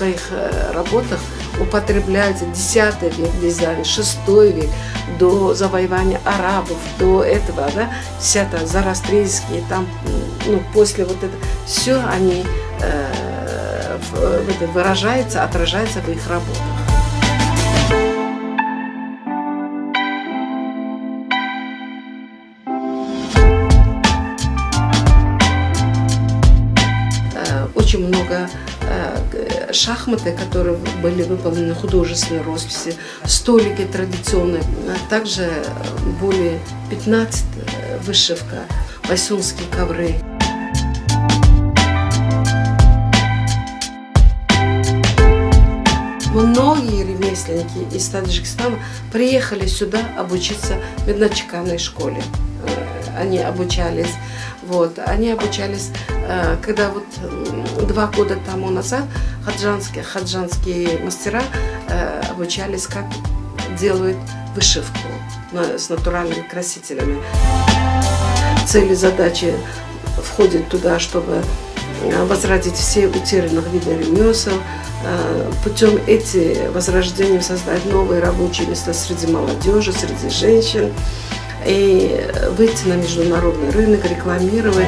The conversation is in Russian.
своих работах употребляется 10 век дизайн, 6 век, до завоевания арабов, до этого, да, вся та зороастрийские, там, ну, после вот этого, все они выражается, отражается в их работах. Очень много шахматы, которые были выполнены в художественной росписи, столики традиционные, также более 15 вышивка, байсунские ковры. Многие ремесленники из Таджикистана приехали сюда обучиться в медночеканной школе. Они обучались, когда вот 2 года тому назад хаджанские мастера обучались, как делают вышивку с натуральными красителями. Цели, задачи входят туда, чтобы возродить все утерянных виды ремесел, путем этих возрождений создать новые рабочие места среди молодежи, среди женщин и выйти на международный рынок, рекламировать.